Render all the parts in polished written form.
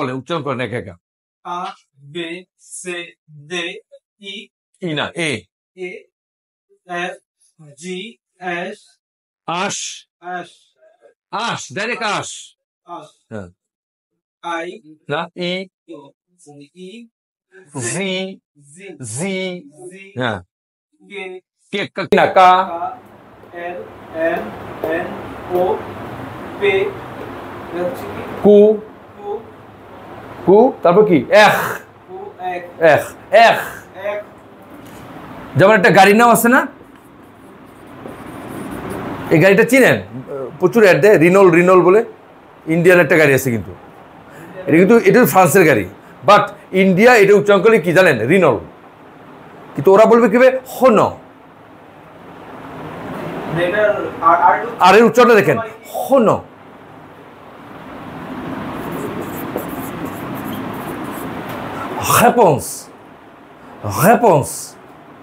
বলে উচ্চারণ করেন একা একা। A B C D E ই না এ A F G H আশ H আশ ডাইরেক্ট আশ H হ্যাঁ I না ই E জি Z জি Z হ্যাঁ K কে না কা K L M N O P কু Q কু তারপর কি এখ Q X এখ এখ X যেমন একটা গাড়ির নাম আছে না, এই গাড়িটা চিনেন, প্রচুর অ্যাড দেয়, রিনোল বলে, ইন্ডিয়ান একটা গাড়ি আছে কিন্তু এটা ফ্রান্সের গাড়ি, বাট ইন্ডিয়া এটা উচ্চারণ করলে কি জানেন, রিনোল, কিন্তু ওরা বলবে কি হন, আর এর উচ্চারণটা দেখেন হন, রেপন্স রেপন্স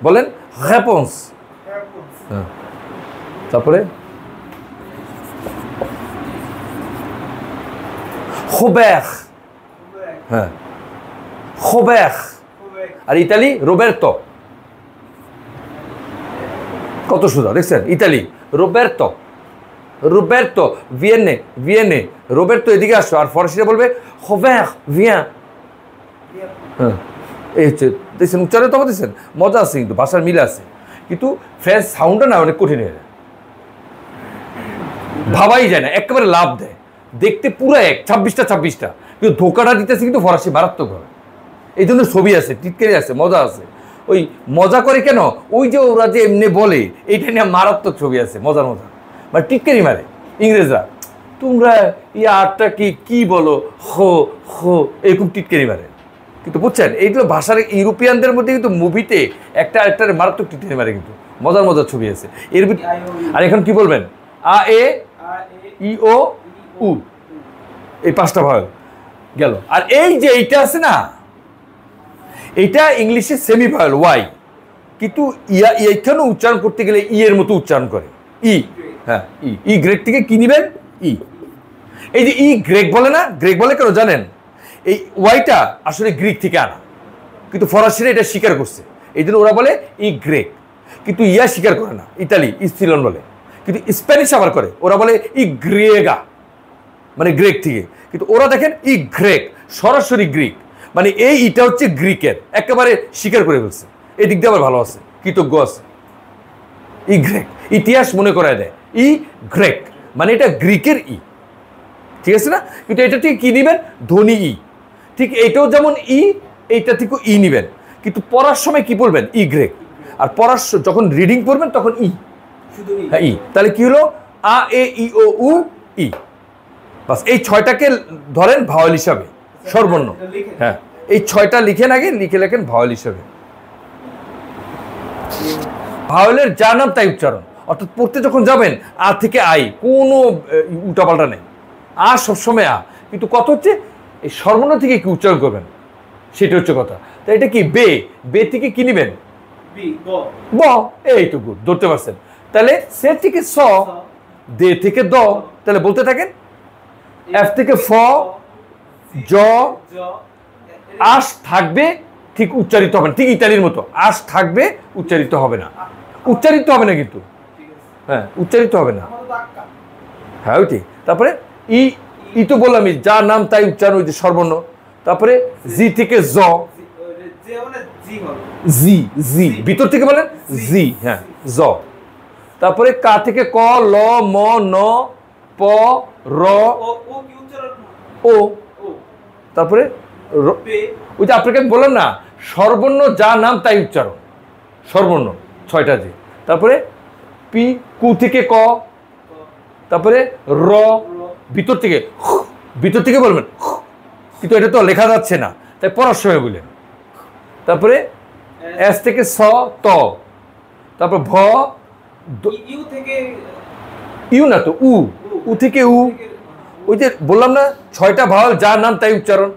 বলেন রেপন্স, তারপরে হোবের, হ্যাঁ হোবের, আর ইতালি রোবের্তো, কত সোজা দেখছেন, ইতালি রোবের্তো, রোবের্তো ভিয়েনে ভিয়েনে, রোবের্তো এদিকে আসো, আর ফরাসিরা বলবে হোবের ভিয়েন, হ্যাঁ এই হচ্ছে দেখছেন উচ্চারণ তো দেখছেন, মজা আছে কিন্তু ভাষার মিল আছে, কিন্তু ফ্রেঞ্চ সাউন্ডটা না অনেক কঠিন হয়ে যায়, ভাবাই যায় না, একেবারে লাভ দেয়, দেখতে পুরো এক 26টা, কিন্তু ধোকাটা দিতেছে কিন্তু ফরাসি মারাত্মক হবে, এই জন্য ছবি আছে, টিটকারি আছে, মজা আছে, ওই মজা করে কেন, ওই যে ওরা যে এমনি বলে এইটা নিয়ে মারাত্মক ছবি আছে, মজার মানে টিটকারি মারে ইংরেজরা, তোমরা আরটা কি বলো হো হো, এরকম টিটকারি মারে, কিন্তু বুঝছেন এইগুলো ভাষার ইউরোপিয়ানদের মধ্যে কিন্তু মুভিতে একটা মারাত্মক টিটকারি মারে, কিন্তু মজার ছবি আছে এর ভিতরে। আর এখন কি বলবেন, আ এ ই ও উ, এই 5টা ভয়েল গেল, আর এই যে এইটা আছে না, এইটা ইংলিশে সেমি ভয়েল ওয়াই, কিন্তু এইখানে উচ্চারণ করতে গেলে ই এর মতো উচ্চারণ করে, ই, হ্যাঁ ই গ্রেক থেকে কি নিবেন, ই, এই যে ই গ্রেক বলে না, গ্রেক বলে কেন জানেন, এই ওয়াইটা আসলে গ্রিক থেকে আনা, কিন্তু ফরাসিরা এটা স্বীকার করছে, এই জন্য ওরা বলে ই গ্রেক, কিন্তু ইয়া স্বীকার করে না, ইতালি ইস্তিলন বলে, কিন্তু স্প্যানিশ আবার করে, ওরা বলে ই গ্রেগা, মানে গ্রেক থেকে, কিন্তু ওরা দেখেন ই গ্রেক, সরাসরি গ্রিক, মানে এই ইটা হচ্ছে গ্রিকের, একেবারে স্বীকার করে ফেলছে, এই দিক দিয়ে আবার ভালো আছে, কৃতজ্ঞ আছে, ই গ্রেক, ইতিহাস মনে করায় দেয়, ই গ্রেক মানে এটা গ্রিকের ই, ঠিক আছে না, কিন্তু এটা ঠিক কি নিবেন, ধনী ই, ঠিক এইটাও যেমন ই, এইটা থেকেও ই নিবেন, কিন্তু পড়ার সময় কি বলবেন, ই গ্রেক, আর পড়ার যখন রিডিং পড়বেন তখন ই, হ্যাঁ ই, তাহলে কি হলো, আ এ ই ও উ ই, বাস এই 6টাকে ধরেন ভাওয়াল হিসাবে, সর্বর্ণ, হ্যাঁ এই 6টা লিখেন, আগে লিখে লেখেন ভাওয়াল হিসাবে, ভাওয়ালের যা নাম তাই উচ্চারণ, অর্থাৎ পড়তে যখন যাবেন আ থেকে আই, কোনো উল্টাপাল্টা নেই, আ সবসময় আ, কিন্তু কত হচ্ছে এই সর্বর্ণ থেকে কি উচ্চারণ করবেন, সেটা হচ্ছে কথা, তাই এটা কি বে থেকে কি নিবেন, ব, এইটুকু ধরতে পারছেন, তাহলে সে থেকে স, দে থেকে দ, তাহলে বলতে থাকেন, এফ থেকে ফ, জ, আশ থাকবে, ঠিক উচ্চারিত হবে না, ঠিক ইতালির মতো আশ থাকবে, উচ্চারিত হবে না, কিন্তু হ্যাঁ উচ্চারিত হবে না, হ্যাঁ ওইটি, তারপরে ই তো বললাম, যা নাম তাই উচ্চারণ, ওই যে সর্বর্ণ, তারপরে জি থেকে জ, জি জি ভিতর থেকে বলেন জি, হ্যাঁ জ, তারপরে কা থেকে ক, ল, ম, ন, প, র, ও, তারপরে ওই যে আপনাকে আমি বললাম না, সর্বর্ণ যা নাম তাই উচ্চারণ, সর্বর্ণ 6টা যে, তারপরে পি, কু থেকে ক, তারপরে র, ভিতর থেকে বলবেন, কিন্তু এটা তো লেখা যাচ্ছে না, তাই পড়ার সময় বললেন, তারপরে এস থেকে স, ত, তারপর ভ, ইউ না তো উ থেকে উ, ওই যে বললাম না 6টা ভাওয়াল যা নাম তাই উচ্চারণ,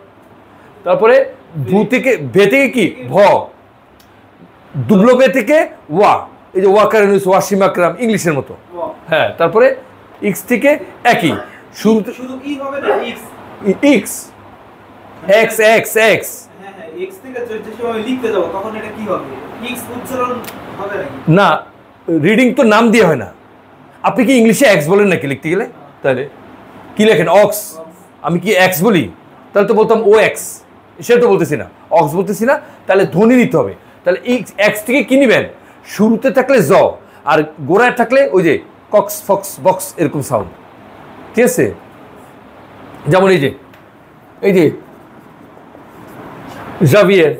তারপরে ভু থেকে ভে থেকে কি ভ, দুবলো বে থেকে ওয়া, এই যে ওয়াকারানুস, ওয়াসিম আকরাম, ইংলিশের মতো, হ্যাঁ, তারপরে ইক্স থেকে একই, শুধু ই হবে না, ইক্স এক্স এক্স এক্স হ্যাঁ হ্যাঁ এক্স থেকে যে সময় লিখতে যাব তখন এটা কি হবে এক্স উচ্চারণ হবে নাকি না, রিডিং তো নাম দিয়ে হয় না। আপনি কি ইংলিশে এক্স বলেন নাকি লিখতে গেলে? তাহলে কি লেখেন? অক্স। আমি কি এক্স বলি? তাহলে তো বলতাম ও এক্স, সেটা তো বলতেছি না, অক্স বলতেছি না। তাহলে ধ্বনি নিতে হবে। তাহলে এক্স থেকে কি নিবেন? শুরুতে থাকলে জ, আর গোড়ায় থাকলে ওই যে কক্স ফক্স বক্স এরকম সাউন্ড। ঠিক আছে? যেমন এই যে জাভিয়ের,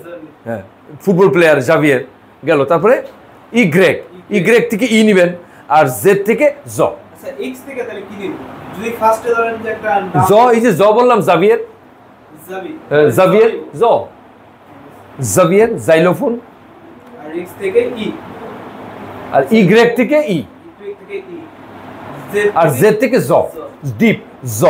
হ্যাঁ ফুটবল প্লেয়ার জাভিয়ের গেল। তারপরে ইগ্রেক, ইগ্রেক থেকে ই নিবেন, আর জেড থেকে জ। আচ্ছা এক্স থেকে তাহলে কি নিব যদি ফার্স্টে ধরেন যে একটা নাম জ, এই যে জ বললাম জাভিয়ের, জাবি জাভিয়ের জ, জাভিয়ের জাইলোফোন। আর এক্স থেকে ই আর ইগ্রেক থেকে ই, থেকে ই জেড আর জেড থেকে জ, ডিপ জ।